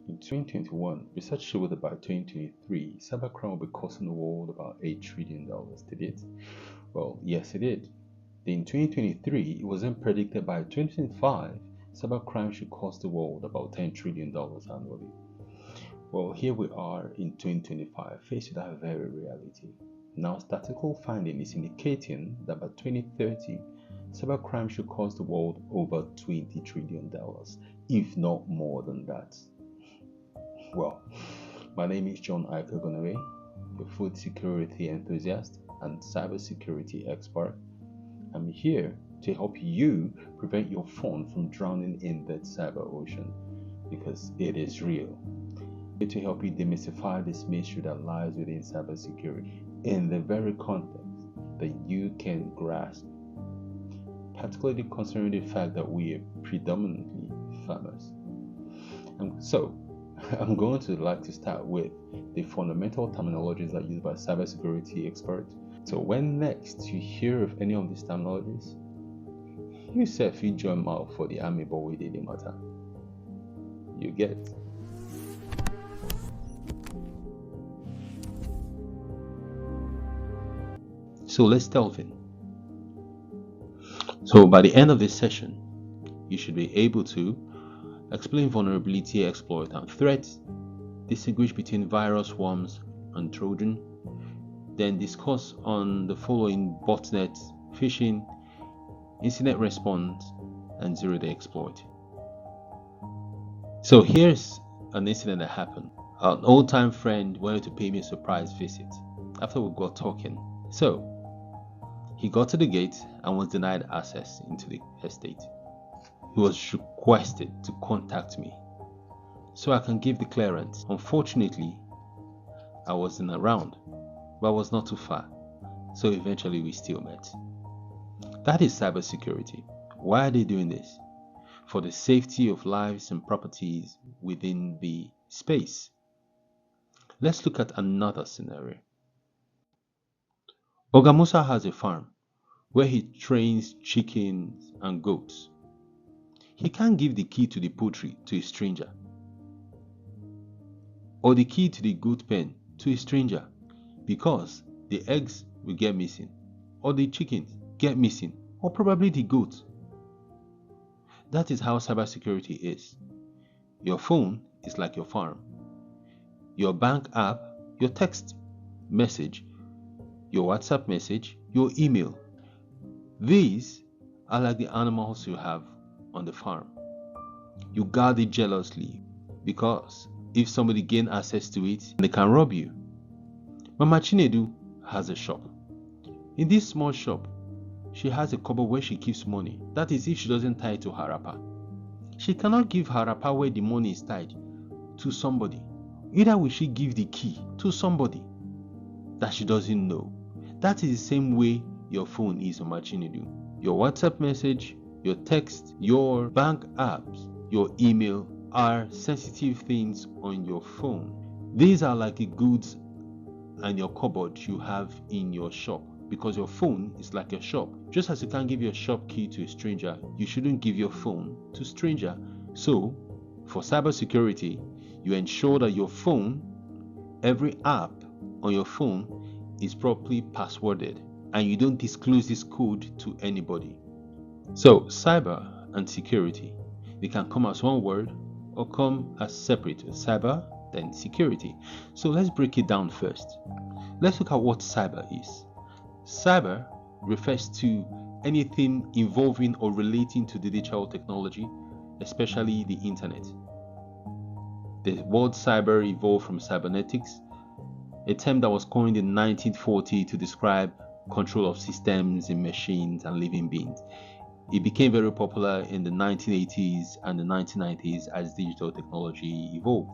In 2021, research showed that by 2023, cybercrime will be costing the world about $8 trillion. Did it? Well, yes, it did. In 2023, it was then predicted by 2025, cybercrime should cost the world about $10 trillion annually. Well, here we are in 2025, faced with that very reality. Now, statistical finding is indicating that by 2030, cybercrime should cost the world over $20 trillion, if not more than that. Well, my name is John Ikogonwe, a food security enthusiast and cybersecurity expert. I'm here to help you prevent your phone from drowning in that cyber ocean, because it is real. To help you demystify this mystery that lies within cybersecurity in the very context that you can grasp, particularly considering the fact that we are predominantly farmers. And so, I'm going to like to start with the fundamental terminologies that are used by cybersecurity experts. So when next you hear of any of these terminologies, you say you join mouth for the army, but we didn't matter. You get. So let's delve in. So by the end of this session, you should be able to explain vulnerability, exploit, and threat, distinguish between virus, worms, and Trojan, then discuss on the following: botnet, phishing, incident response, and zero-day exploit. So here's an incident that happened. An old-time friend wanted to pay me a surprise visit after we got talking. So he got to the gate and was denied access into the estate. He was requested to contact me so I can give the clearance. Unfortunately, I wasn't around, but I was not too far, so eventually we still met. That is cybersecurity. Why are they doing this? For the safety of lives and properties within the space. Let's look at another scenario. Oga Musa has a farm where he trains chickens and goats. He can't give the key to the poultry to a stranger, or the key to the goat pen to a stranger, because the eggs will get missing, or the chickens get missing, or probably the goat. That is how cybersecurity is. Your phone is like your farm. Your bank app, your text message, your WhatsApp message, your email. These are like the animals you have on the farm. You guard it jealously, because if somebody gain access to it, they can rob you. Mama Chinedu has a shop. In this small shop, she has a cupboard where she keeps money. That is if she doesn't tie it to her wrapper. She cannot give her wrapper where the money is tied to somebody. Either will she give the key to somebody that she doesn't know. That is the same way your phone is, Mama Chinedu. Your WhatsApp message, your text, your bank apps, your email are sensitive things on your phone. These are like the goods and your cupboard you have in your shop, because your phone is like your shop. Just as you can't give your shop key to a stranger, you shouldn't give your phone to a stranger. So, for cybersecurity, you ensure that your phone, every app on your phone is properly passworded, and you don't disclose this code to anybody. So, cyber and security, they can come as one word or come as separate. Cyber, then security. So let's break it down first. Let's look at what cyber is. Cyber refers to anything involving or relating to digital technology, especially the internet. The word cyber evolved from cybernetics, a term that was coined in 1940 to describe control of systems in machines and living beings. It became very popular in the 1980s and the 1990s as digital technology evolved.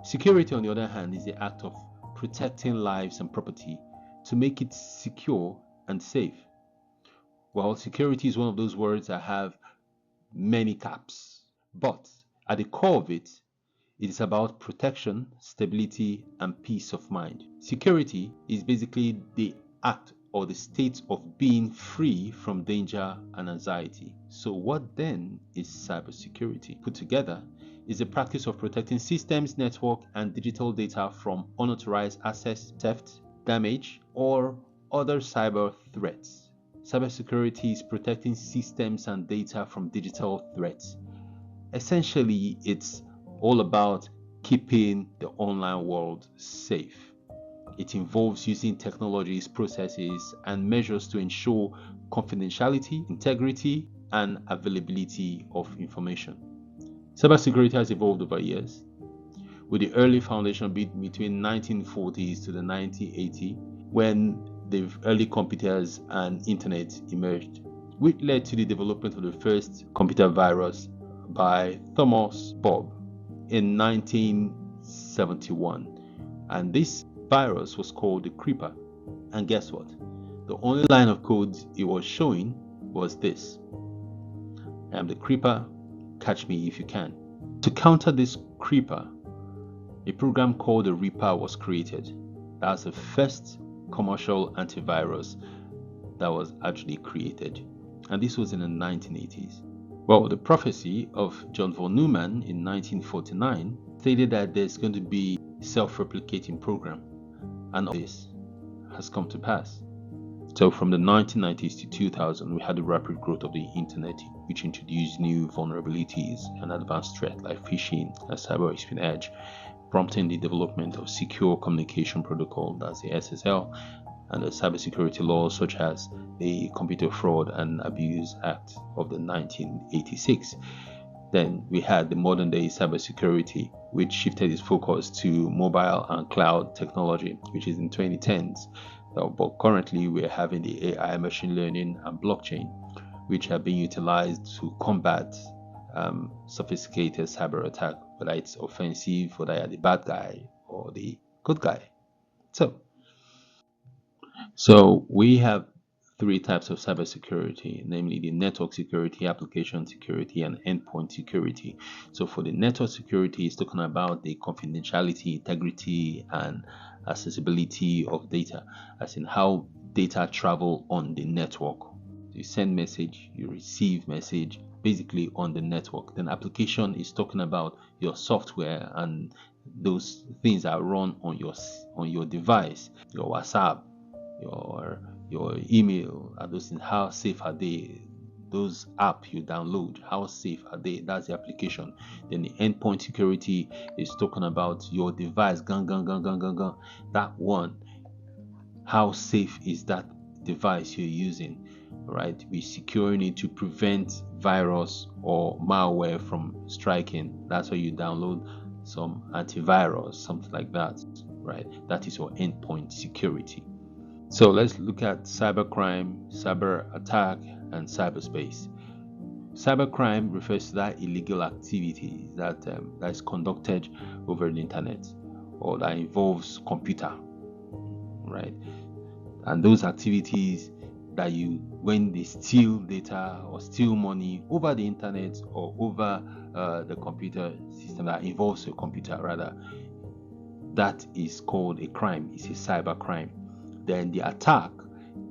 Security, on the other hand, is the act of protecting lives and property to make it secure and safe. Well, security is one of those words that have many caps, but at the core of it, it is about protection, stability, and peace of mind. Security is basically the act or the state of being free from danger and anxiety. So what then is cybersecurity? Put together, is the practice of protecting systems, network, and digital data from unauthorized access, theft, damage, or other cyber threats. Cybersecurity is protecting systems and data from digital threats. Essentially, it's all about keeping the online world safe. It involves using technologies, processes, and measures to ensure confidentiality, integrity, and availability of information. Cybersecurity has evolved over years, with the early foundation between 1940s to the 1980s, when the early computers and internet emerged, which led to the development of the first computer virus by Thomas Bob in 1971. And this virus was called the Creeper. And guess what? The only line of code it was showing was this: I am the Creeper, catch me if you can. To counter this Creeper, a program called the Reaper was created. That's the first commercial antivirus that was actually created. And this was in the 1980s. Well, the prophecy of John von Neumann in 1949 stated that there's going to be a self-replicating program. And this has come to pass. So from the 1990s to 2000, we had the rapid growth of the internet, which introduced new vulnerabilities and advanced threats like phishing and cyber espionage, prompting the development of secure communication protocol, that's the SSL, and the cybersecurity laws such as the Computer Fraud and Abuse Act of the 1986. Then we had the modern day cybersecurity, which shifted its focus to mobile and cloud technology, which is in 2010s. But currently we're having the AI, machine learning, and blockchain, which are being utilized to combat sophisticated cyber attack, whether it's offensive, whether you're the bad guy or the good guy. So we have three types of cybersecurity, namely the network security, application security, and endpoint security. So for the network security, it's talking about the confidentiality, integrity, and accessibility of data, as in how data travel on the network. You send message, you receive message, basically on the network. Then application is talking about your software and those things that run on your device, your WhatsApp, your email, and those things. How safe are they? Those apps you download, how safe are they? That's the application. Then the endpoint security is talking about your device, that one. How safe is that device you're using? Right, we're securing it to prevent virus or malware from striking. That's why you download some antivirus, something like that, right? That is your endpoint security. So let's look at cybercrime, cyber attack, and cyberspace. Cybercrime refers to that illegal activity that is conducted over the internet or that involves computer, right? And those activities that when they steal data or steal money over the internet or over the computer system that involves a computer rather, that is called a crime. It's a cyber crime. Then the attack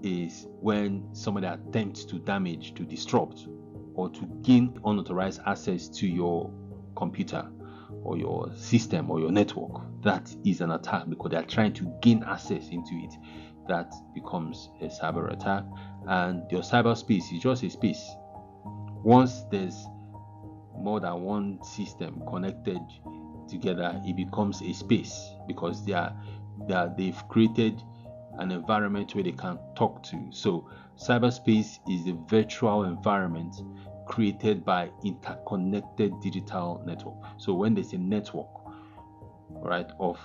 is when somebody attempts to damage, to disrupt, or to gain unauthorized access to your computer or your system or your network. That is an attack because they are trying to gain access into it. That becomes a cyber attack. And your cyberspace is just a space. Once there's more than one system connected together, it becomes a space because they've created an environment where they can talk to. So cyberspace is the virtual environment created by interconnected digital network. So when there's a network, right, of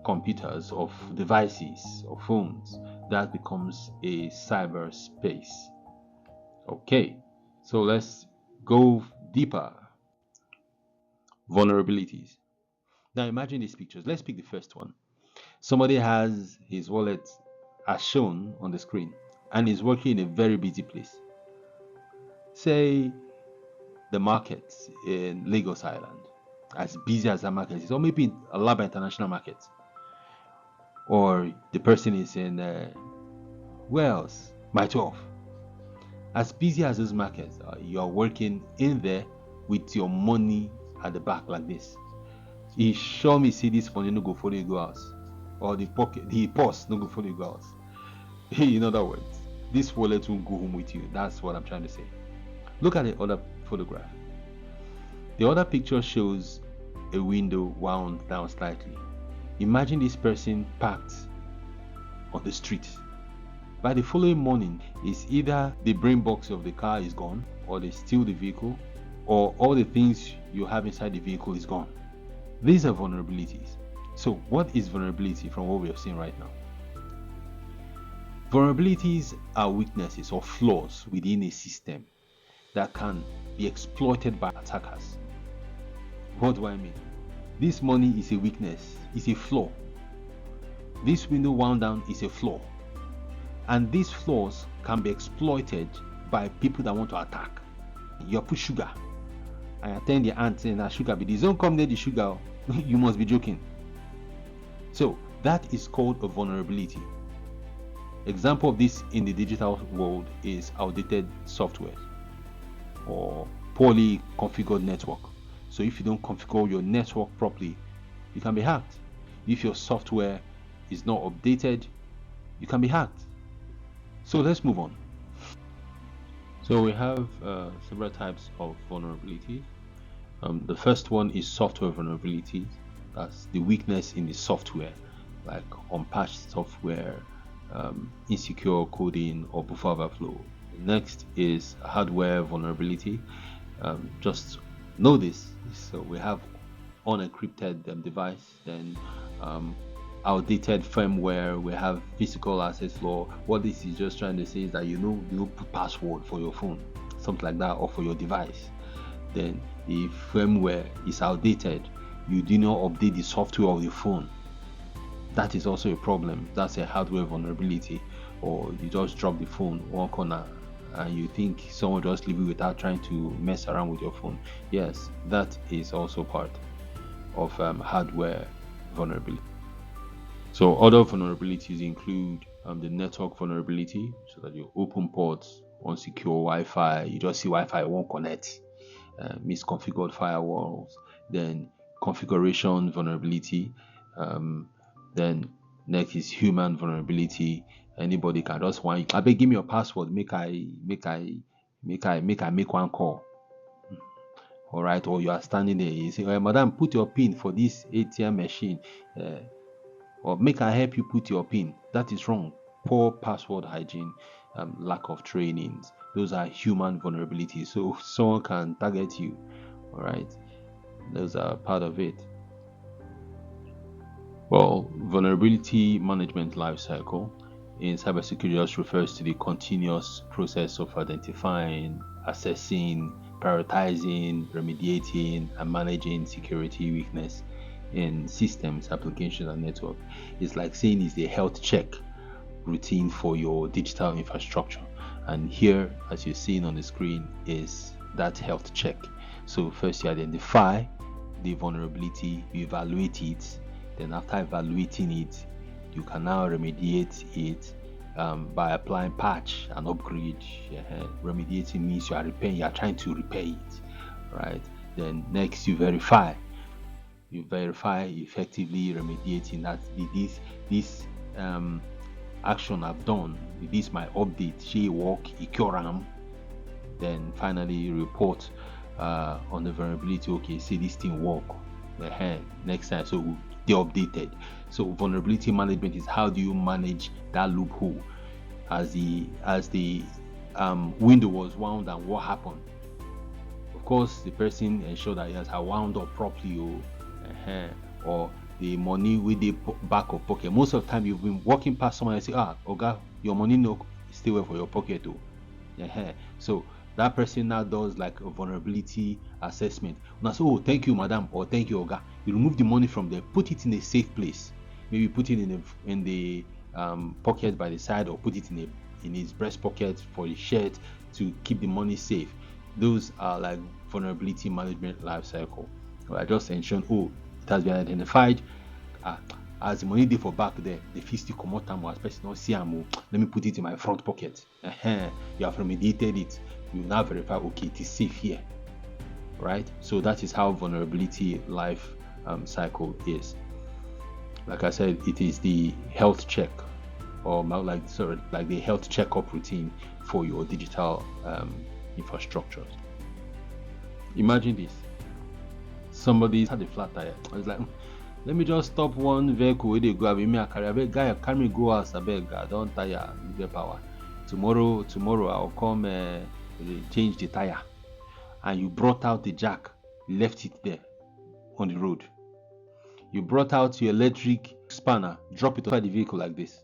computers, of devices, of phones, that becomes a cyberspace. Okay, so let's go deeper. Vulnerabilities. Now imagine these pictures. Let's pick the first one. Somebody has his wallet as shown on the screen and is working in a very busy place. Say the market in Lagos Island, as busy as that market is, or maybe in Alaba International Market, or the person is in Where else? By 12. As busy as those markets, you're working in there with your money at the back like this. He show me see this money no go follow you go house, or the purse no go follow you go house. In other words, this wallet won't go home with you. That's what I'm trying to say. Look at the other photograph. The other picture shows a window wound down slightly. Imagine this person parked on the street. By the following morning, it's either the brain box of the car is gone, or they steal the vehicle, or all the things you have inside the vehicle is gone. These are vulnerabilities. So what is vulnerability from what we have seen right now? Vulnerabilities are weaknesses or flaws within a system that can be exploited by attackers. What do I mean? This money is a weakness, is a flaw. This window wound down is a flaw. And these flaws can be exploited by people that want to attack. You put sugar. I attend the aunt saying that sugar, but don't come near the sugar. You must be joking. So that is called a vulnerability. Example of this in the digital world is outdated software or poorly configured network. So if you don't configure your network properly, you can be hacked. If your software is not updated, you can be hacked. So let's move on. So we have several types of vulnerabilities. The first one is software vulnerabilities. That's the weakness in the software, like unpatched software, insecure coding, or buffer overflow. Next is hardware vulnerability. Just know this. So we have unencrypted device, then outdated firmware, we have physical access law. What this is just trying to say is that you put password for your phone, something like that, or for your device. Then the firmware is outdated, you do not update the software of your phone. That is also a problem. That's a hardware vulnerability. Or you just drop the phone one corner and you think someone just leave it without trying to mess around with your phone. Yes, that is also part of hardware vulnerability. So other vulnerabilities include the network vulnerability, so that you open ports on secure Wi-Fi, you just see Wi-Fi won't connect, misconfigured firewalls, then configuration vulnerability, then next is human vulnerability. Anybody can just want, I beg, give me your password, make I make one call. All right, or you are standing there, you say, madam, put your pin for this ATM machine, or make I help you put your pin. That is wrong. Poor password hygiene, lack of trainings, those are human vulnerabilities. So someone can target you. All right, those are part of it. Well, vulnerability management lifecycle in cybersecurity just refers to the continuous process of identifying, assessing, prioritizing, remediating, and managing security weakness in systems, applications, and network. It's like saying it's a health check routine for your digital infrastructure. And here, as you're seeing on the screen, is that health check. So first you identify the vulnerability, you evaluate it, then after evaluating it, you can now remediate it by applying patch and upgrade. Remediating means you are repairing, you are trying to repair it, right? Then next you verify effectively remediating that this action I've done, this my update, she work, Ikoram. Then finally report on the vulnerability. Okay, see this thing work. Next time, so they updated. So vulnerability management is how do you manage that loophole as the window was wound and what happened. Of course, the person ensure that yes, I wound up properly, or the money with the back of pocket. Most of the time, you've been walking past someone and say, Oga, your money no stay well for your pocket too. So that person now does like a vulnerability assessment. Now, so thank you, madam, or thank you, Oga. You remove the money from there, put it in a safe place. Maybe put it in the pocket by the side, or put it in his breast pocket for his shirt to keep the money safe. Those are like vulnerability management life cycle. I just mentioned, it has been identified. as the money dey for back there, the fit still comot am as person not see am. Let me put it in my front pocket. You have remediated it. You now verify, okay, it is safe here, right? So that is how vulnerability life cycle is. Like I said, it is the health check, or like the health checkup routine for your digital infrastructures. Imagine this: somebody had a flat tire. I was like, let me just stop one vehicle where they go. Me a guy carry me go house. I beg, I don't tire, get power. Tomorrow I'll come change the tire. And you brought out the jack, left it there on the road. You brought out your electric spanner, drop it outside the vehicle like this.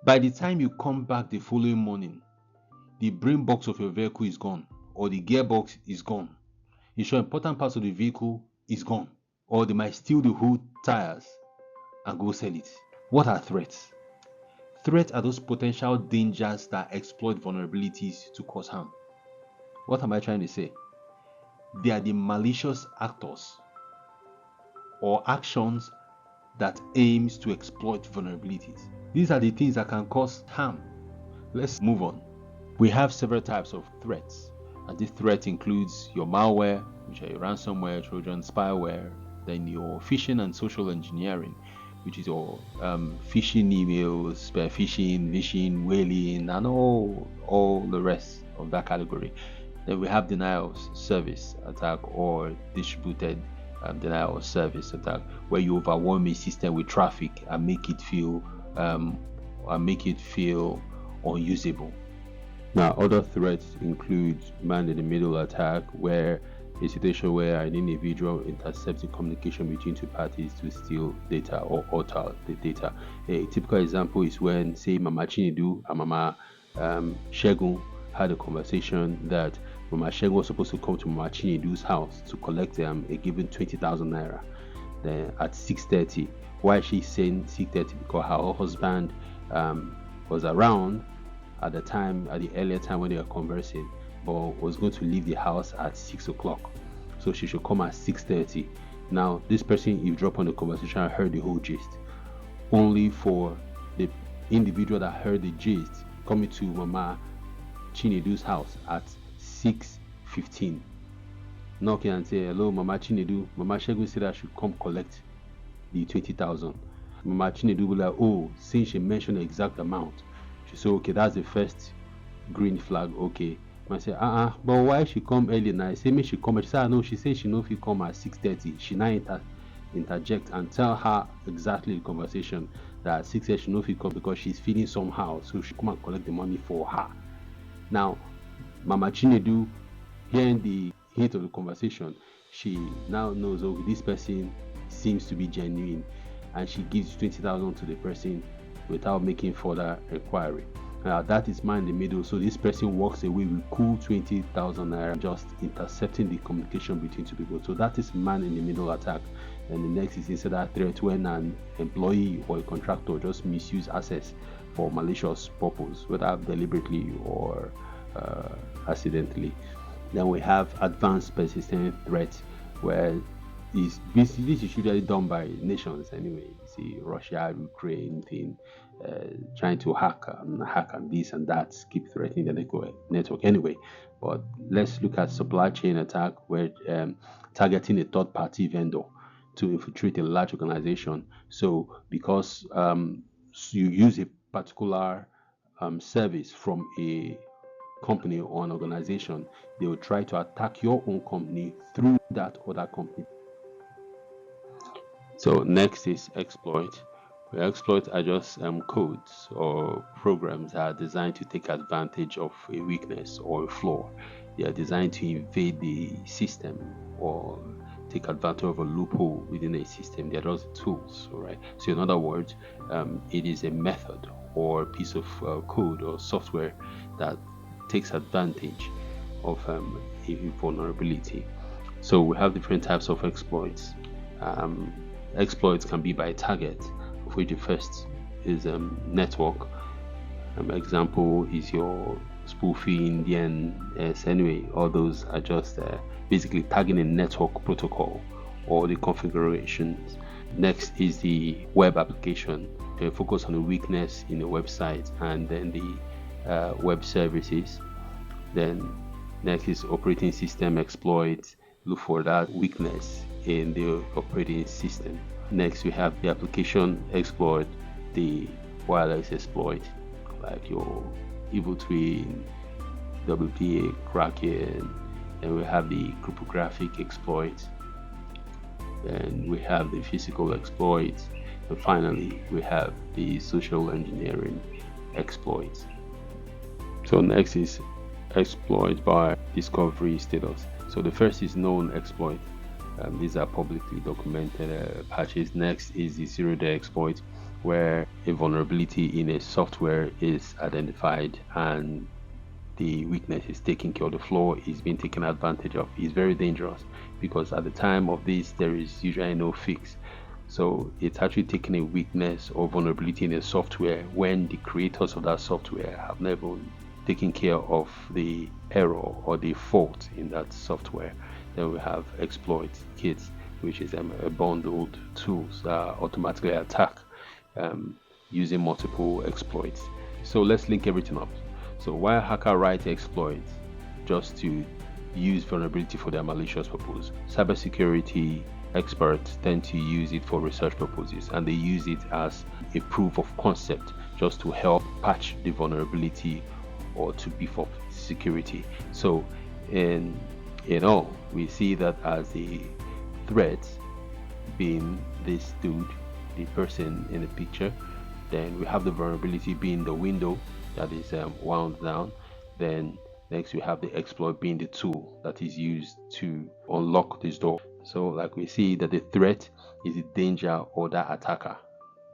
By the time you come back the following morning, the brain box of your vehicle is gone, or the gearbox is gone. In short, important parts of the vehicle is gone, or they might steal the whole tires and go sell it. What are threats? Threats are those potential dangers that exploit vulnerabilities to cause harm. What am I trying to say? They are the malicious actors or actions that aims to exploit vulnerabilities. These are the things that can cause harm. Let's move on. We have several types of threats, and this threat includes your malware, which are your ransomware, Trojan, spyware, then your phishing and social engineering, which is your phishing emails, spear phishing, whaling, and all the rest of that category. Then we have denial of service attack, or distributed denial of service attack, where you overwhelm a system with traffic and make it feel unusable. Now, other threats include man-in-the-middle attack, where a situation where an individual intercepts the communication between two parties to steal data or alter the data. A typical example is when, say, Mama Chinedu and Mama Shegun had a conversation that Mama Shegun was supposed to come to Mama Chinedu's house to collect a given 20,000 naira. Then at 6:30, why is she saying 6:30? Because her husband was around at the earlier time when they were conversing, but was going to leave the house at 6 o'clock, so she should come at 6:30. Now this person eavesdropped on the conversation and heard the whole gist, only for the individual that heard the gist coming to Mama Chinedu's house at 6:15, knocking and say, hello Mama Chinedu, Mama Shegun said I should come collect the 20,000. Mama Chinedu will like, oh, since she mentioned the exact amount, she said, okay, that's the first green flag. Okay. I say, but why she come early now? I say, me she come. She said, no, she said she know if you come at 6:30. She now interject and tell her exactly the conversation that at 6:30 she know if you come because she's feeling somehow, so she come and collect the money for her. Now, Mama Chinedu, hearing the hint of the conversation, she now knows, okay, this person seems to be genuine, and she gives 20,000 to the person without making further inquiry. Now that is man in the middle, so this person walks away with cool 20,000 naira, just intercepting the communication between two people. So that is man in the middle attack. And the next is insider threat, when an employee or a contractor just misuse access for malicious purpose, whether deliberately or accidentally. Then we have advanced persistent threat, where this is usually done by nations anyway. You see Russia, Ukraine thing, trying to hack and this and that, keep threatening the network anyway. But let's look at supply chain attack, where targeting a third party vendor to infiltrate a large organization. So because you use a particular service from a company or an organization, they will try to attack your own company through that other company. So next is exploit. Exploits are just codes or programs that are designed to take advantage of a weakness or a flaw. They are designed to invade the system or take advantage of a loophole within a system. They are just tools, right? So in other words, it is a method or a piece of code or software that takes advantage of a vulnerability. So we have different types of exploits. Exploits can be by target, of which the first is network. Example is your spoofing, DNS. Anyway, all those are just basically tagging a network protocol or the configurations. Next is the web application. They focus on the weakness in the website and then the web services. Then next is operating system exploits. Look for that weakness in the operating system. Next we have the application exploit, the wireless exploit, like your evil twin, WPA, Kraken. And we have the cryptographic exploit. Then we have the physical exploits, and finally we have the social engineering exploits. So next is exploit by discovery status. So the first is known exploit. These are publicly documented patches. Next is the zero-day exploit, where a vulnerability in a software is identified and the weakness is taken care of, the flaw is being taken advantage of. Is very dangerous because at the time of this there is usually no fix. So it's actually taking a weakness or vulnerability in a software when the creators of that software have never taken care of the error or the fault in that software. Then we have exploit kits, which is a bundled tools that automatically attack using multiple exploits. So let's link everything up. So why hacker write exploits? Just to use vulnerability for their malicious purpose. Cybersecurity experts tend to use it for research purposes, and they use it as a proof of concept just to help patch the vulnerability or to beef up security. So in all, we see that as a threat being this dude, the person in the picture. Then we have the vulnerability being the window that is wound down. Then next we have the exploit being the tool that is used to unlock this door. So like we see that the threat is the danger or that attacker,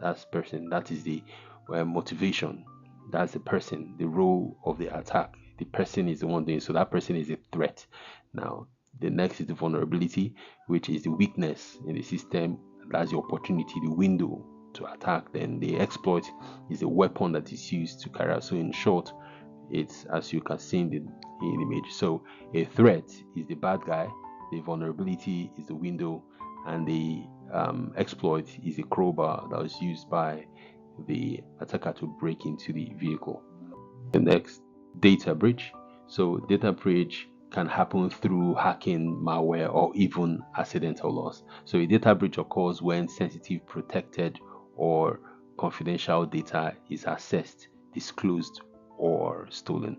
that's person, that is the motivation, that's the person, the role of the attack, the person is the one doing, so that person is a threat. Now the next is the vulnerability, which is the weakness in the system, that's the opportunity, the window to attack. Then the exploit is a weapon that is used to carry out. So in short, it's as you can see in the image. So a threat is the bad guy, the vulnerability is the window, and the exploit is a crowbar that was used by the attacker to break into the vehicle. The next, data breach. So data breach can happen through hacking, malware, or even accidental loss. So a data breach occurs when sensitive, protected, or confidential data is accessed, disclosed, or stolen.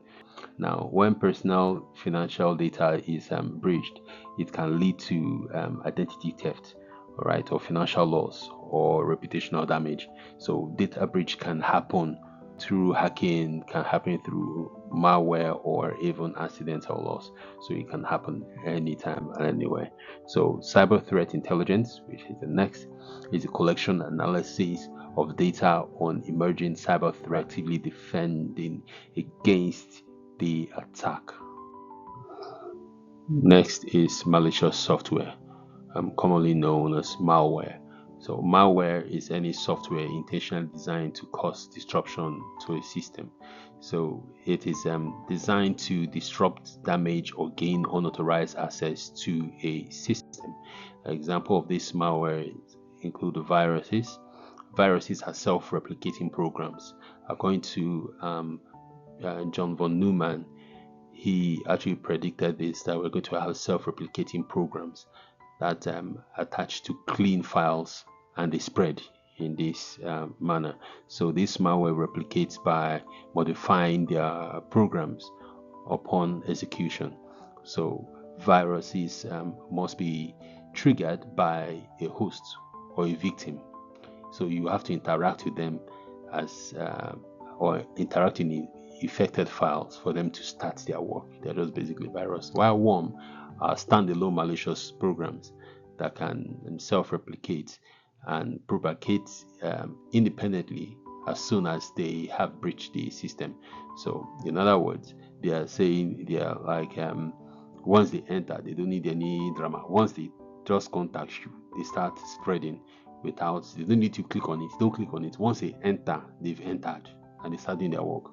Now, when personal financial data is breached, it can lead to identity theft, right, or financial loss or reputational damage. So data breach can happen through hacking, can happen through malware, or even accidental loss. So it can happen anytime and anywhere. So cyber threat intelligence, which is the next, is a collection analysis of data on emerging cyber threat, actively defending against the attack. Next is malicious software, commonly known as malware. So malware is any software intentionally designed to cause disruption to a system. So it is designed to disrupt, damage, or gain unauthorized access to a system. An example of this malware include viruses. Viruses are self-replicating programs. According to John von Neumann, he actually predicted this, that we're going to have self-replicating programs that attach to clean files and they spread in this manner. So this malware replicates by modifying their programs upon execution. So viruses must be triggered by a host or a victim. So you have to interact with them as or interact in infected files for them to start their work. They're just basically virus. While worm are standalone malicious programs that can self-replicate and propagate independently as soon as they have breached the system. So in other words, they are saying they are like once they enter, they don't need any drama. Once they just contact you, they start spreading without, they don't need to click on it. Don't click on it. Once they enter, they've entered and they start doing their work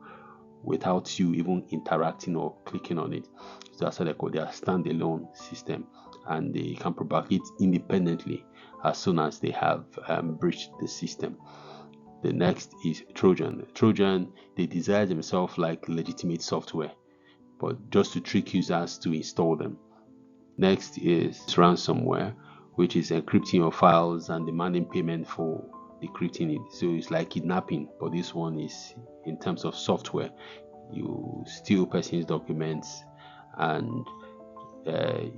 without you even interacting or clicking on it. So that's what they call their standalone system. and they can propagate independently as soon as they have breached the system. The next is Trojan. Trojan, they design themselves like legitimate software, but just to trick users to install them. Next is ransomware, which is encrypting your files and demanding payment for decrypting it. So it's like kidnapping, but this one is in terms of software. You steal person's documents and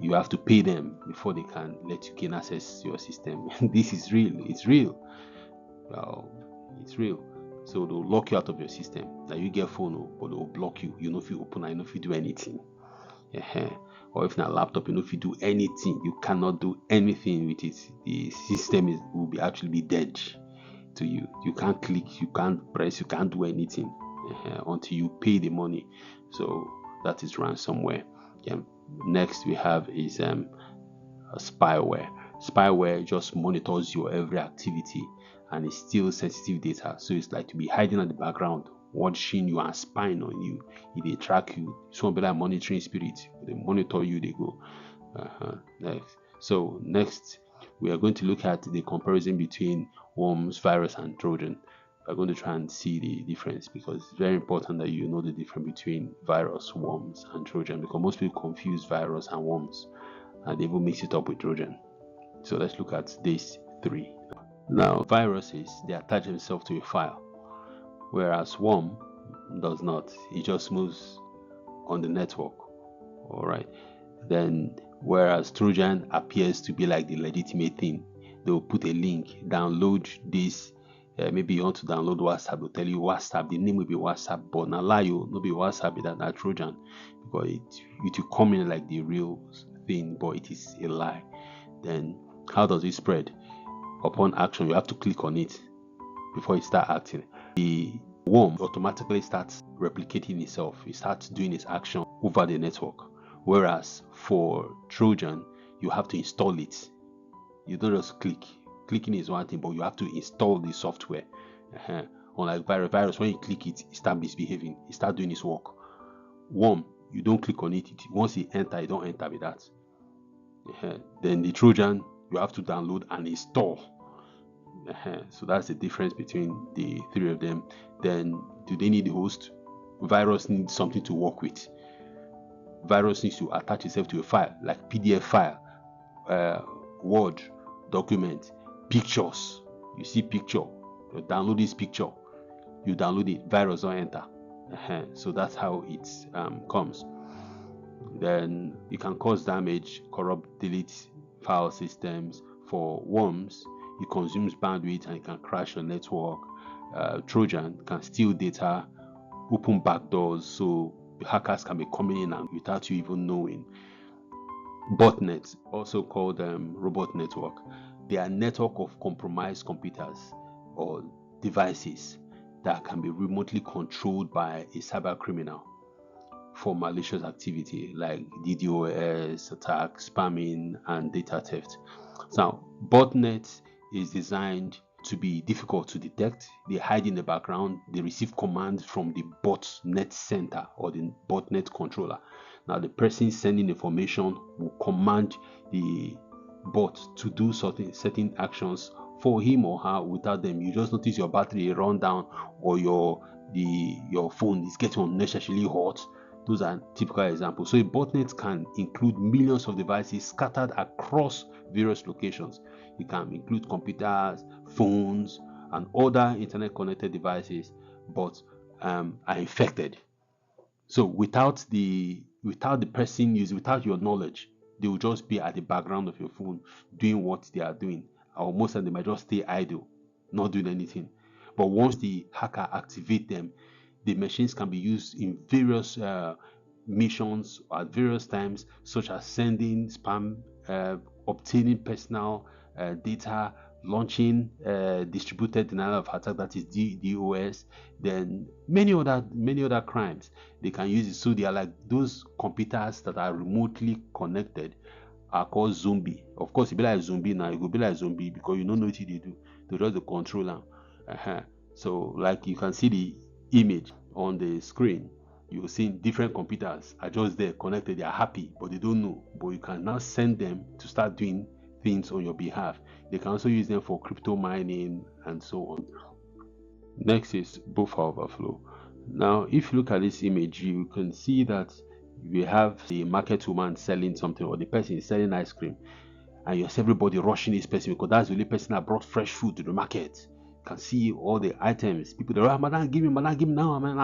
you have to pay them before they can let you gain access to your system. This is real. It's real. Well, it's real. So they'll lock you out of your system. Now you get phone, but they'll block you. You know if you open, I know if you do anything. Or if not laptop, you know if you do anything, you cannot do anything with it. The system will be actually be dead to you. You can't click, you can't press, you can't do anything until you pay the money. So that is ransomware. Next we have is spyware. Spyware just monitors your every activity and it steals sensitive data. So it's like to be hiding at the background, watching you and spying on you. If they track you, it's one be like monitoring spirit. They monitor you, they go. Next we are going to look at the comparison between worms, virus, and Trojan. We're going to try and see the difference because it's very important that you know the difference between virus, worms, and Trojan, because most people confuse virus and worms and they even mix it up with Trojan. So let's look at these three. Now, viruses, they attach themselves to a file, whereas worm does not. It just moves on the network. All right. Then, whereas Trojan appears to be like the legitimate thing, they'll put a link, download this. Maybe you want to download WhatsApp, they'll tell you WhatsApp, the name will be WhatsApp, but now lie you, no be WhatsApp, that Trojan, because it will come in like the real thing, but it is a lie. Then how does it spread? Upon action, you have to click on it before it starts acting. The worm automatically starts replicating itself. It starts doing its action over the network. Whereas for Trojan, you have to install it. You don't just click. Clicking is one thing, but you have to install the software. Unlike virus, when you click it, it starts misbehaving. It starts doing its work. Worm, you don't click on it. Once it enters, it don't enter with that. Then the Trojan, you have to download and install. So that's the difference between the three of them. Then do they need the host? Virus needs something to work with. Virus needs to attach itself to a file, like PDF file, Word document, pictures. You see picture, you download this picture, you download it, virus don't enter. So that's how it comes. Then you can cause damage, corrupt, delete file systems. For worms, it consumes bandwidth and it can crash your network. Trojan can steal data, open backdoors, so the hackers can be coming in and without you even knowing. Botnets, also called robot network, they are a network of compromised computers or devices that can be remotely controlled by a cyber criminal for malicious activity like DDoS attack, spamming, and data theft. Now, botnet is designed to be difficult to detect. They hide in the background. They receive commands from the botnet center or the botnet controller. Now, the person sending information will command the bot to do certain actions for him or her without them. You just notice your battery run down or your phone is getting unnecessarily hot. Those are typical examples. So a botnet can include millions of devices scattered across various locations. It can include computers, phones, and other internet connected devices, but are infected. So without the person using, without your knowledge, they will just be at the background of your phone doing what they are doing. Or most of them might just stay idle, not doing anything. But once the hacker activate them, the machines can be used in various missions at various times, such as sending spam, obtaining personal data, launching distributed denial of attack, that is DDoS, then many other crimes they can use it. So they are like those computers that are remotely connected are called zombie. Of course, it be like zombie now. It will be like zombie because you don't know what they do. They just the control them. So like you can see the image on the screen. You'll see different computers are just there connected, they are happy, but they don't know. But you can now send them to start doing things on your behalf. They can also use them for crypto mining and so on. Next is buffer overflow. Now, if you look at this image, you can see that we have the market woman selling something, or the person is selling ice cream, and you see everybody rushing this person because that's the only person that brought fresh food to the market. You can see all the items. People, they're like, madam, give me now, man.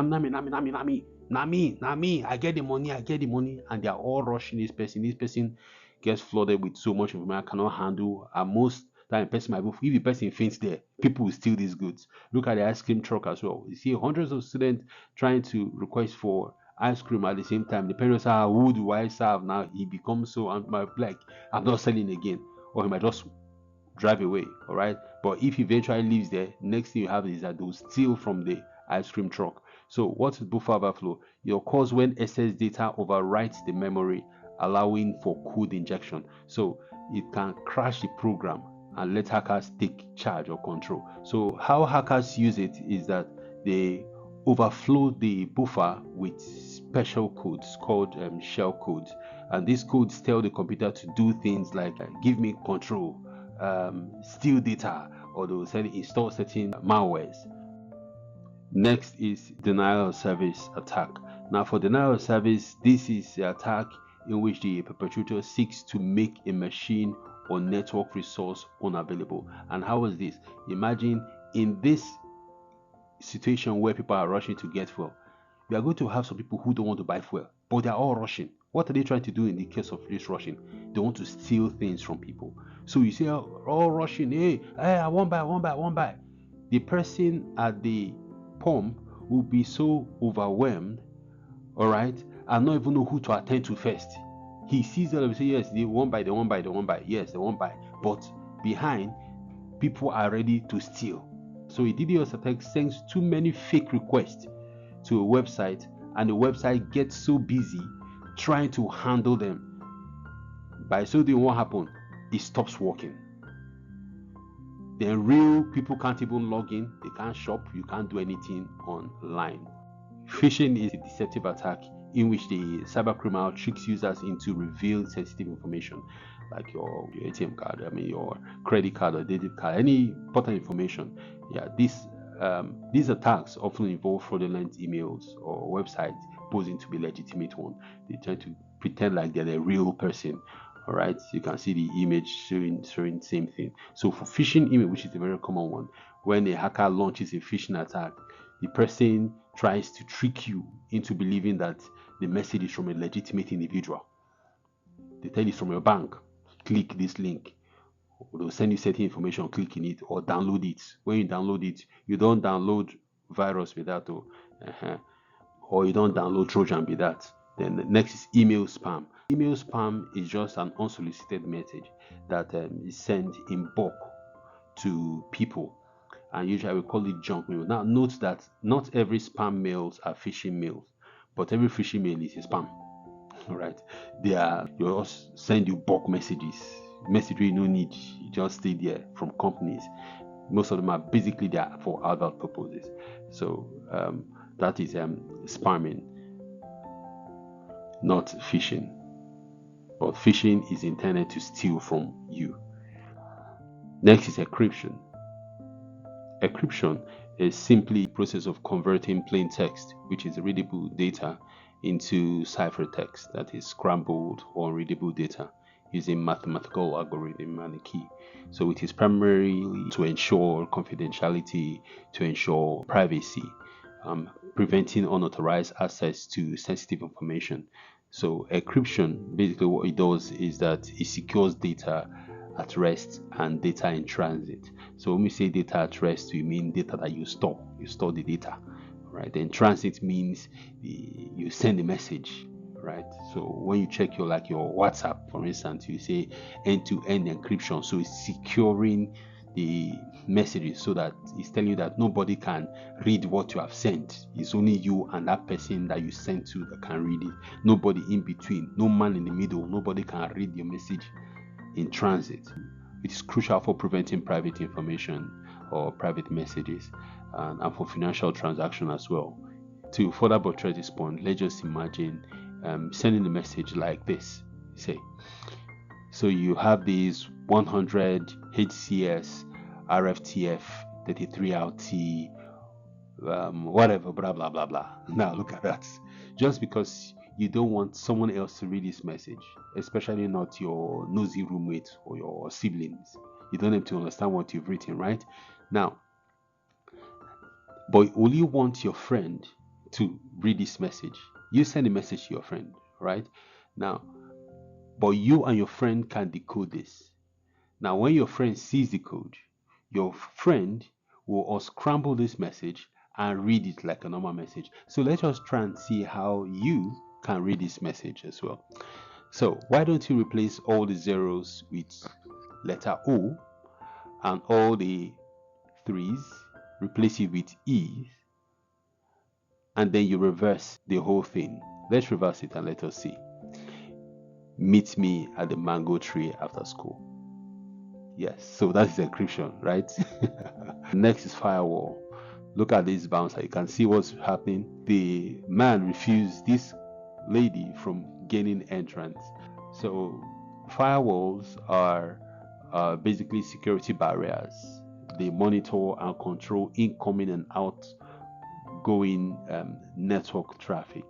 Nami, I get the money, and they are all rushing this person. This person gets flooded with so much information I cannot handle. And most time, person might if the person faints there, people will steal these goods. Look at the ice cream truck as well. You see hundreds of students trying to request for ice cream at the same time. The parents are, who do I serve now? He becomes so like, I'm not selling again, or he might just drive away. All right, but if he eventually leaves there, next thing you have is that they'll steal from the ice cream truck. So what is buffer overflow? It occurs when excess data overwrites the memory, allowing for code injection. So it can crash the program and let hackers take charge or control. So how hackers use it is that they overflow the buffer with special codes called shell codes, and these codes tell the computer to do things like give me control, steal data, or they'll say install certain malwares. Next is denial of service attack. Now, for denial of service, this is the attack in which the perpetrator seeks to make a machine or network resource unavailable. And how is this? Imagine in this situation where people are rushing to get fuel, we are going to have some people who don't want to buy fuel, but they are all rushing. What are they trying to do in the case of this rushing? They want to steal things from people. So you see, all rushing, hey, I won't buy. The person at the pump will be so overwhelmed, all right, and not even know who to attend to first. He sees them and say, yes, they won't buy. Yes, they won't buy. But behind, people are ready to steal. So a DDoS attack sends too many fake requests to a website, and the website gets so busy trying to handle them. By so doing, what happens? It stops working. Then real people can't even log in, they can't shop, you can't do anything online. Phishing is a deceptive attack in which the cybercriminal tricks users into reveal sensitive information like your ATM card, your credit card or debit card, any important information. Yeah, these attacks often involve fraudulent emails or websites posing to be legitimate one. They try to pretend like they're the real person. All right, you can see the image showing same thing. So for phishing email, which is a very common one, when a hacker launches a phishing attack, the person tries to trick you into believing that the message is from a legitimate individual. They tell you from your bank, click this link. They'll send you certain information, click in it or download it. When you download it, you don't download virus with that, or you don't download Trojan with that. Then the next is email spam. Email spam is just an unsolicited message that is sent in bulk to people, and usually we call it junk mail. Now note that not every spam mails are phishing mails, but every phishing mail is a spam. All right, they just send you bulk messages, message you no need, you just stay there from companies. Most of them are basically there for adult purposes. So that is spamming, not phishing. But phishing is intended to steal from you. Next is encryption. Encryption is simply a process of converting plain text, which is readable data, into ciphertext, that is scrambled or unreadable data, using mathematical algorithm and a key. So it is primarily to ensure confidentiality, to ensure privacy, preventing unauthorized access to sensitive information. So encryption, basically what it does is that it secures data at rest and data in transit. So when we say data at rest, we mean data that you store the data, right? Then transit means you send a message, right? So when you check your WhatsApp, for instance, you say end-to-end encryption. So it's securing the messages so that it's telling you that nobody can read what you have sent. It's only you and that person that you sent to that can read it. Nobody in between, no man in the middle. Nobody can read your message in transit. It is crucial for preventing private information or private messages, and for financial transaction as well. To further buttress this point, let's just imagine sending a message like this. Say, so you have these 100 HCS RFTF 33RT whatever, blah blah blah blah. Now look at that. Just because you don't want someone else to read this message, especially not your nosy roommate or your siblings, you don't have to understand what you've written, right? Now, but will you want your friend to read this message? You send a message to your friend, right? Now, but you and your friend can decode this. Now, when your friend sees the code, your friend will unscramble this message and read it like a normal message. So let's just try and see how you can read this message as well. So why don't you replace all the zeros with letter O, and all the threes replace it with E's, and then you reverse the whole thing. Let's reverse it and let us see. Meet me at the mango tree after school. Yes, so that is encryption, right? Next is firewall. Look at this bouncer. You can see what's happening. The man refused this lady from gaining entrance. So firewalls are basically security barriers. They monitor and control incoming and outgoing network traffic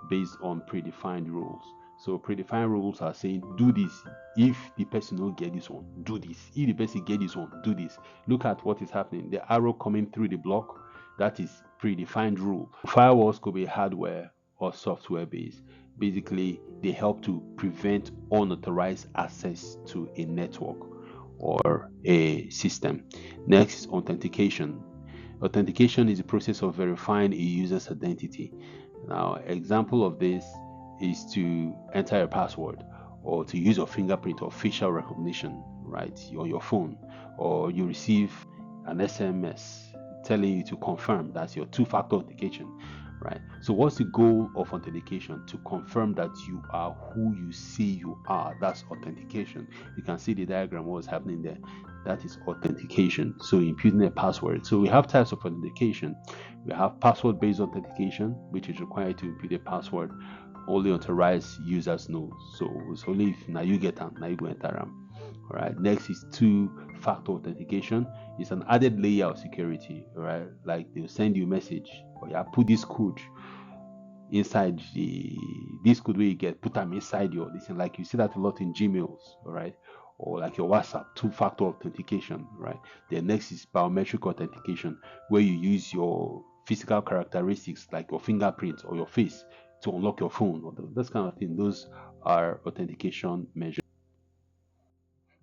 based on predefined rules. So predefined rules are saying, do this. If the person don't get this one, do this. If the person get this one, do this. Look at what is happening. The arrow coming through the block, that is predefined rule. Firewalls could be hardware or software based. Basically, they help to prevent unauthorized access to a network or a system. Next is authentication. Authentication is the process of verifying a user's identity. Now, example of this is to enter a password, or to use your fingerprint or facial recognition, right, on your phone, or you receive an SMS telling you to confirm. That's your two-factor authentication, right? So what's the goal of authentication? To confirm that you are who you say you are. That's authentication. You can see the diagram, what's happening there. That is authentication. So imputing a password. So we have types of authentication. We have password-based authentication, which is required to impute a password only authorized users know. So it's only if now you get them, now you go enter them. All right. Next is two-factor authentication. It's an added layer of security. All right. Like they'll send you a message, or yeah, put this code inside this code where you get, put them inside your this. Like you see that a lot in Gmails. All right. Or like your WhatsApp, two-factor authentication. Right. The next is biometric authentication, where you use your physical characteristics like your fingerprint or your face to unlock your phone, or this kind of thing. Those are authentication measures.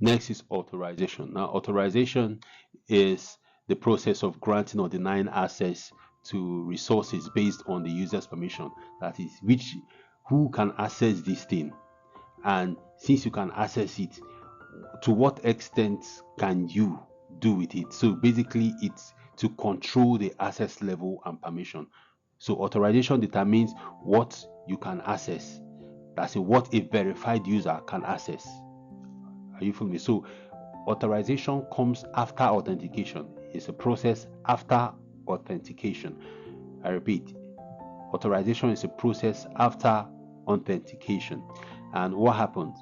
Next is authorization. Now, authorization is the process of granting or denying access to resources based on the user's permission. That is, who can access this thing, and since you can access it, to what extent can you do with it? So basically, it's to control the access level and permission. So authorization determines what you can access. That's what a verified user can access. Are you following me? So authorization comes after authentication. It's a process after authentication. I repeat, authorization is a process after authentication. And what happens?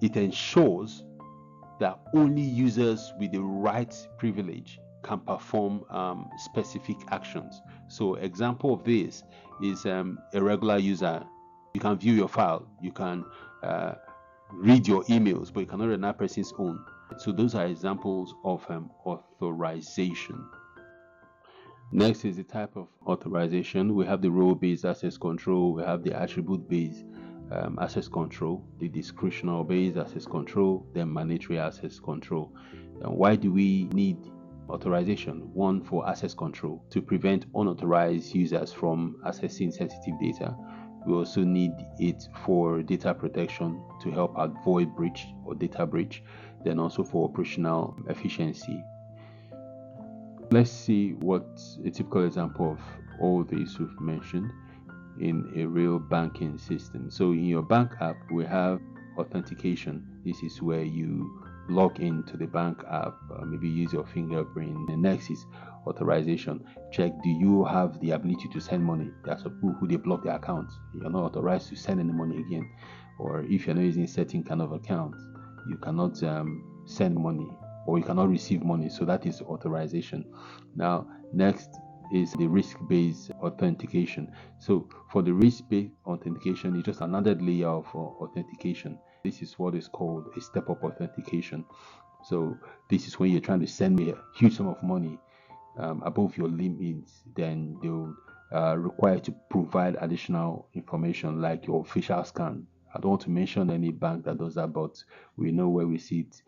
It ensures that only users with the right privilege can perform specific actions. So example of this is a regular user. You can view your file, you can read your emails, but you cannot read another person's own. So those are examples of authorization. Next is the type of authorization. We have the role-based access control, we have the attribute-based access control, the discretional based access control, then mandatory access control. And why do we need authorization? One, for access control, to prevent unauthorized users from accessing sensitive data. We also need it for data protection, to help avoid breach or data breach, then also for operational efficiency. Let's see what's a typical example of all these we've mentioned in a real banking system. So in your bank app, we have authentication. This is where you log into the bank app, maybe use your fingerprint. The next is authorization. Check, do you have the ability to send money? There are some people who they block their accounts. You're not authorized to send any money again. Or if you're not using certain kind of account, you cannot send money or you cannot receive money. So that is authorization. Now, next is the risk-based authentication. So for the risk-based authentication, it's just another layer of authentication. This is what is called a step-up authentication. So this is when you're trying to send me a huge sum of money above your limits, then they'll require you to provide additional information like your facial scan. I don't want to mention any bank that does that, but we know where we see it.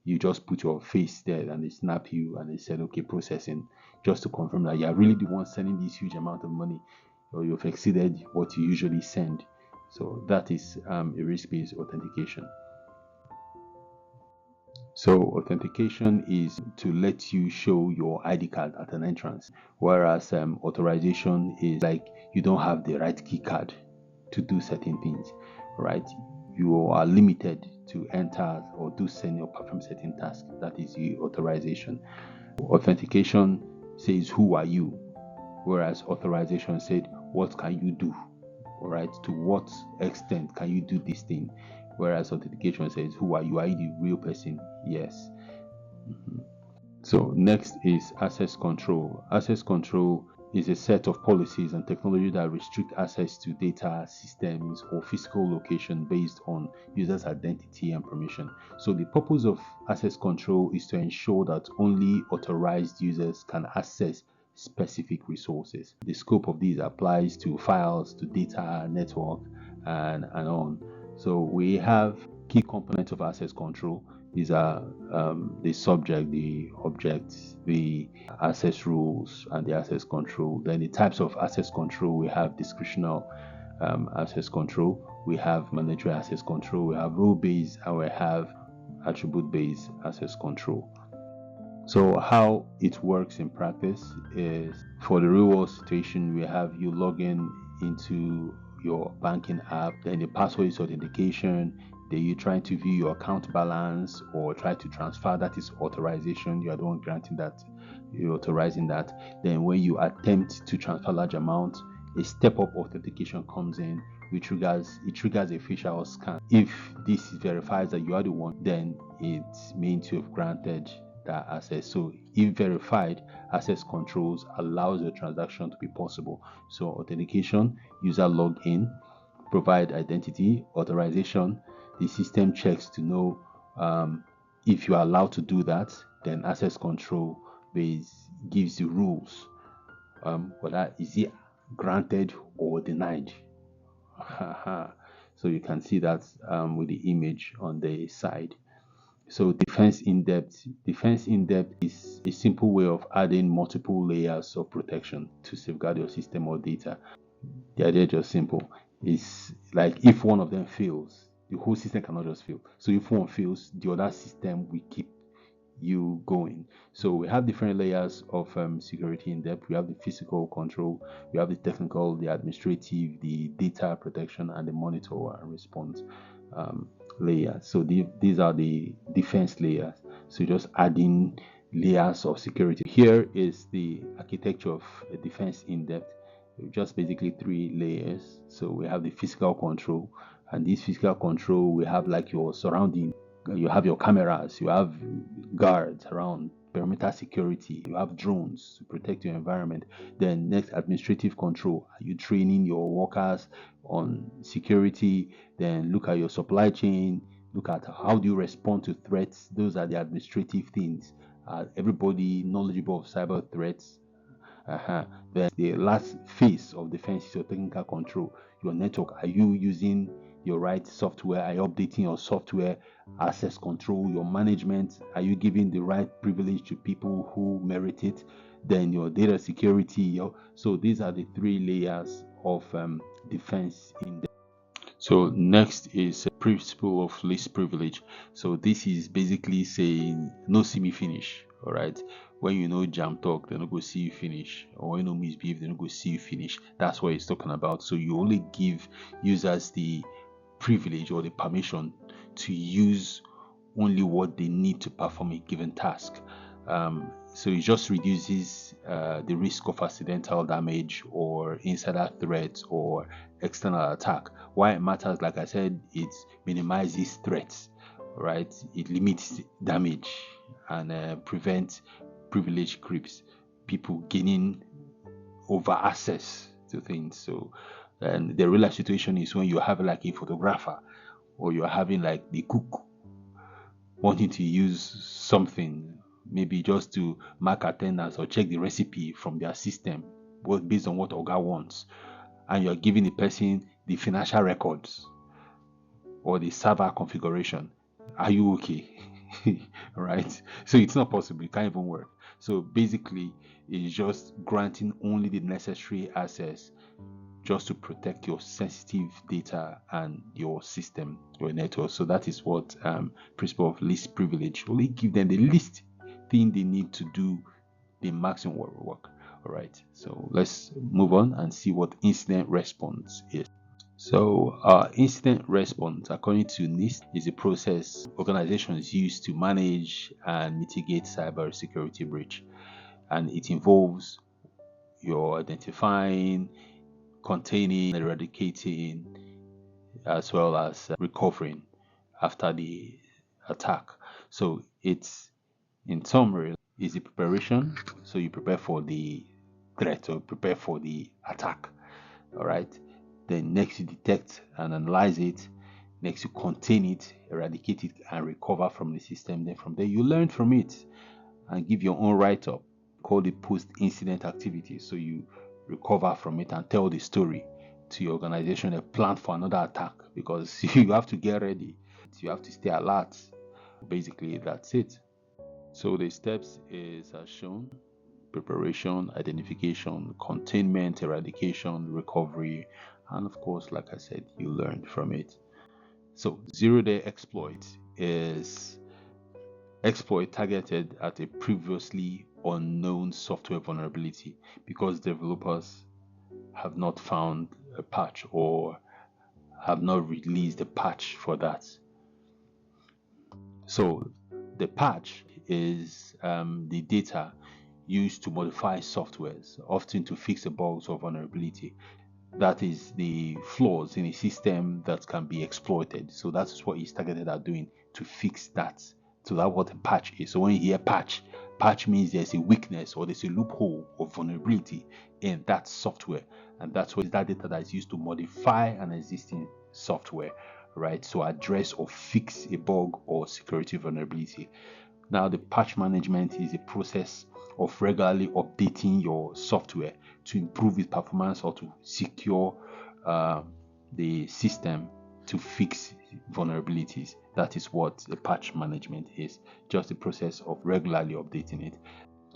You just put your face there and they snap you and they said, okay, processing, just to confirm that you're really the one sending this huge amount of money or you've exceeded what you usually send. So that is a risk-based authentication. So authentication is to let you show your ID card at an entrance, whereas authorization is like you don't have the right key card to do certain things, right? You are limited to enter or do certain or perform certain tasks. That is the authorization. Authentication says who are you, whereas authorization said what can you do, all right? To what extent can you do this thing? Whereas authentication says who are you? Are you the real person? Yes. So next is access control. Access control is a set of policies and technology that restrict access to data, systems, or physical location based on users' identity and permission. So the purpose of access control is to ensure that only authorized users can access specific resources. The scope of these applies to files, to data, network, and on. So we have key components of access control. These are the subject, the object, the access rules, and the access control. Then the types of access control, we have discretional access control, we have mandatory access control, we have role-based, and we have attribute-based access control. So how it works in practice is, for the real world situation, we have you log in into your banking app, then the password is authentication, then you try to view your account balance or try to transfer, that is authorization. You are the one granting that, you're authorizing that. Then when you attempt to transfer large amount, a step-up authentication comes in, which triggers a facial scan. If this verifies that you are the one, then it means you have granted that access. So if verified, access controls allows the transaction to be possible. So authentication, user login, provide identity, authorization, the system checks to know if you are allowed to do that. Then access control base gives the rules, whether is it granted or denied. So you can see that with the image on the side. So defense in depth. Defense in depth is a simple way of adding multiple layers of protection to safeguard your system or data. The idea is just simple. It's like if one of them fails, the whole system cannot just fail. So if one fails, the other system will keep you going. So we have different layers of security in depth. We have the physical control, we have the technical, the administrative, the data protection, and the monitor and response layers. So these are the defense layers. So just adding layers of security. Here is the architecture of a defense in depth. Just basically 3 layers. So we have the physical control, and this physical control, we have like your surrounding. You have your cameras, you have guards around, perimeter security, you have drones to protect your environment. Then next, administrative control. Are you training your workers on security? Then look at your supply chain, look at how do you respond to threats. Those are the administrative things. Everybody knowledgeable of cyber threats. Then the last phase of defense is your technical control. Your network, are you using your right software? Are you updating your software? Access control, your management, are you giving the right privilege to people who merit it? Then your data security. So these are the 3 layers of defense in the. So next is a principle of least privilege. So this is basically saying no see me finish. All right, when you know jam talk, they're not go see you finish, or when you know misbehave, they're not go see you finish. That's what it's talking about. So you only give users the privilege or the permission to use only what they need to perform a given task. So it just reduces the risk of accidental damage or insider threats or external attack. Why it matters, like I said, it minimizes threats, right? It limits damage and prevents privilege creeps, people gaining over access to things. So, and the real life situation is when you have like a photographer or you're having like the cook wanting to use something, maybe just to mark attendance or check the recipe from their system, based on what Oga wants, and you're giving the person the financial records or the server configuration. Are you okay? Right? So it's not possible. It can't even work. So basically, it's just granting only the necessary access just to protect your sensitive data and your system, your network. So that is what principle of least privilege. Only give them the least thing they need to do the maximum work. All right. So let's move on and see what incident response is. So incident response, according to NIST, is a process organizations use to manage and mitigate cybersecurity breach, and it involves your identifying, containing, eradicating, as well as recovering after the attack. So it's, in summary, is the preparation. So you prepare for the threat or prepare for the attack. All right. Then next you detect and analyze it. Next you contain it, eradicate it, and recover from the system. Then from there you learn from it and give your own write-up. Call it post-incident activity. So you recover from it and tell the story to your organization, a plan for another attack, because you have to get ready. You have to stay alert. Basically, that's it. So the steps is as shown: preparation, identification, containment, eradication, recovery, and of course, like I said, you learn from it. So zero-day exploit is exploit targeted at a previously unknown software vulnerability because developers have not found a patch or have not released a patch for that. So the patch is the data used to modify softwares, often to fix the bugs or vulnerability. That is the flaws in a system that can be exploited. So that's what it's targeted at doing, to fix that. So that's what a patch is. So when you hear patch, patch means there's a weakness or there's a loophole or vulnerability in that software. And that's what that data that is used to modify an existing software, right? So address or fix a bug or security vulnerability. Now, the patch management is a process of regularly updating your software to improve its performance or to secure the system to fix vulnerabilities. That is what the patch management is, just the process of regularly updating it.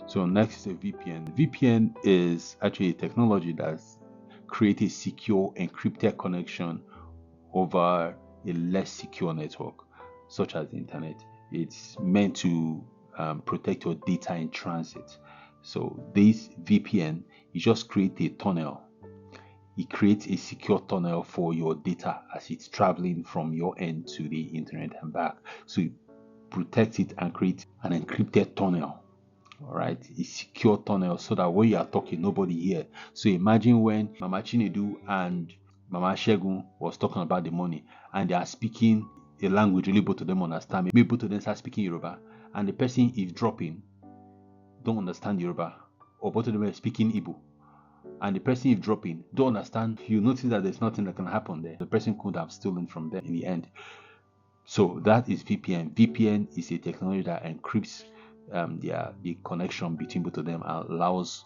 So next is a VPN. VPN is actually a technology that creates a secure encrypted connection over a less secure network, such as the internet. It's meant to protect your data in transit. So this VPN, you just create a tunnel. It creates a secure tunnel for your data as it's traveling from your end to the internet and back. So you protect it and create an encrypted tunnel. All right, a secure tunnel so that when you are talking, nobody hear. So imagine when Mama Chinedu and Mama Shegun was talking about the money and they are speaking a language only both of them understand. Maybe both of them start speaking Yoruba and the person eavesdropping don't understand Yoruba, or both of them are speaking Igbo and the person eavesdropping don't understand. You notice that there's nothing that can happen there. The person could have stolen from them in the end. So that is VPN. VPN is a technology that encrypts the connection between both of them and allows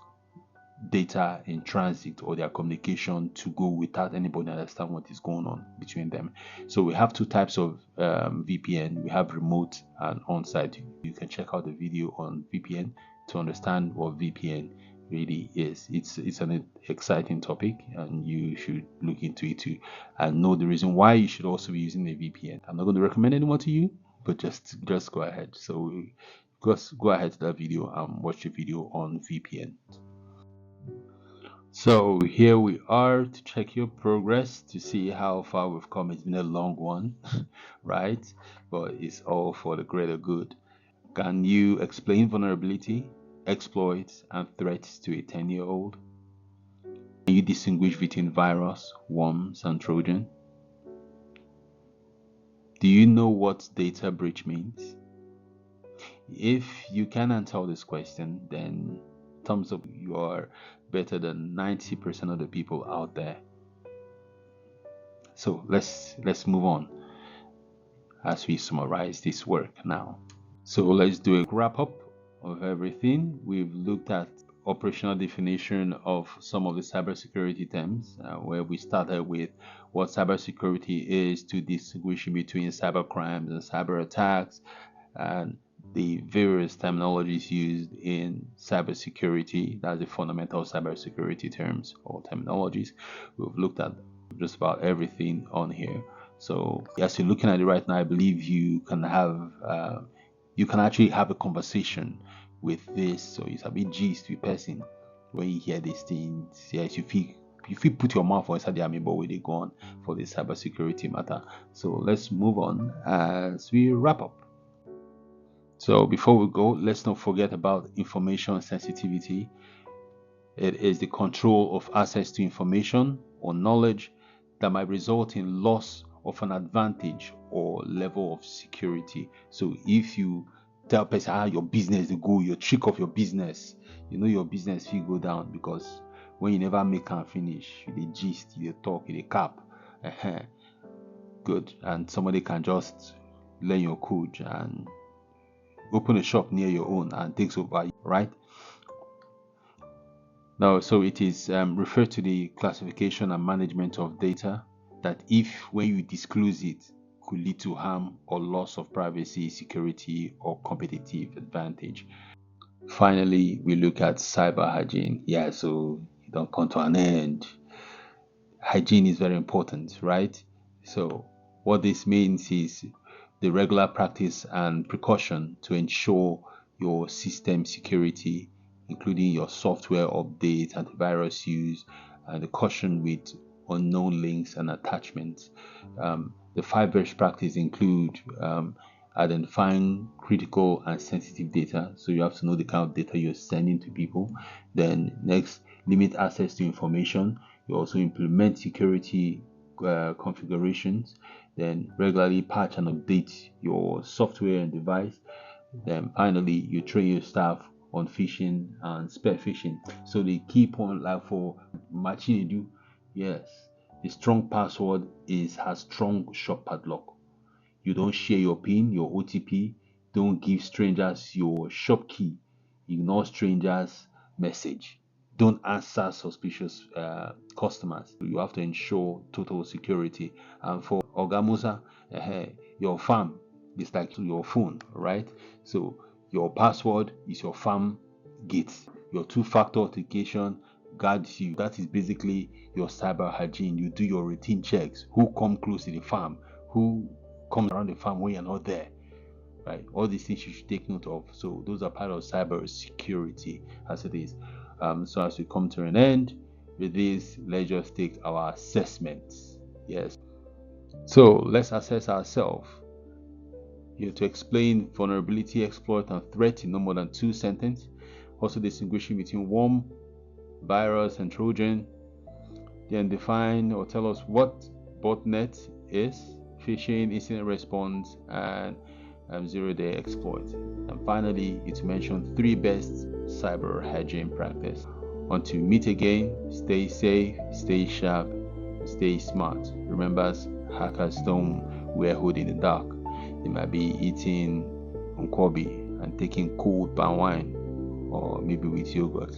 data in transit or their communication to go without anybody understand what is going on between them. So we have two types of VPN. We have remote and on-site. You can check out the video on VPN to understand what VPN really is. It's an exciting topic and you should look into it too and know the reason why you should also be using a VPN. I'm not going to recommend anyone to you, but just go ahead. So just go ahead to that video and watch the video on VPN. So here we are to check your progress to see how far we've come. It's been a long one, right? But it's all for the greater good. Can you explain vulnerability, exploits, and threats to a 10-year-old? Can you distinguish between virus, worms, and Trojan? Do you know what data breach means? If you can answer this question, then thumbs up, you are better than 90% of the people out there. So let's move on as we summarize this work now. So let's do a wrap up of everything. We've looked at operational definition of some of the cybersecurity terms, where we started with what cybersecurity is to distinguish between cyber crimes and cyber attacks, and the various terminologies used in cybersecurity. That's the fundamental cybersecurity terms or terminologies. We've looked at just about everything on here. So as you're looking at it right now, I believe you can actually have a conversation with this. So it's a bit gist with person when you hear these things. Yes, you feel put your mouth inside the army, but where they go on for the cybersecurity matter. So let's move on as we wrap up. So before we go, let's not forget about information sensitivity. It is the control of access to information or knowledge that might result in loss of an advantage or level of security. So if you tell person your business they go, your trick of your business, your business will go down because when you never make and finish, you gist, you talk, you cap. Good. And somebody can just learn your code and open a shop near your own and takes over, right? Now, so it is referred to the classification and management of data that if when you disclose it could lead to harm or loss of privacy, security, or competitive advantage. Finally, we look at cyber hygiene. Yeah, so it don't come to an end. Hygiene is very important, right? So what this means is the regular practice and precaution to ensure your system security, including your software updates, antivirus use, and the caution with unknown links and attachments. The 5 best practices include identifying critical and sensitive data. So you have to know the kind of data you're sending to people. Then next, limit access to information. You also implement security configurations. Then regularly patch and update your software and device. Then finally, you train your staff on phishing and spear phishing. So the key point, like for matching you, yes, the strong password has strong shop padlock. You don't share your PIN, your OTP. Don't give strangers your shop key. Ignore strangers' message. Don't answer suspicious customers. You have to ensure total security. And for Ogamusa, your farm is like your phone, right? So your password is your farm gate. Your two-factor authentication guards you. That is basically your cyber hygiene. You do your routine checks. Who come close to the farm? Who comes around the farm when you're not there? Right? All these things you should take note of. So those are part of cyber security as it is. So as we come to an end with this, let's just take our assessments. Yes. So let's assess ourselves. To explain vulnerability, exploit, and threat in no more than 2 sentences. Also distinguishing between worm, virus, and Trojan. Then define or tell us what botnet is, phishing, incident response, and zero-day exploit. And finally, it's mentioned 3 best cyber hygiene practice. Until we meet again, stay safe, stay sharp, stay smart. Remember, hackers don't wear hood in the dark. They might be eating unkobi and taking cold palm wine or maybe with yogurt.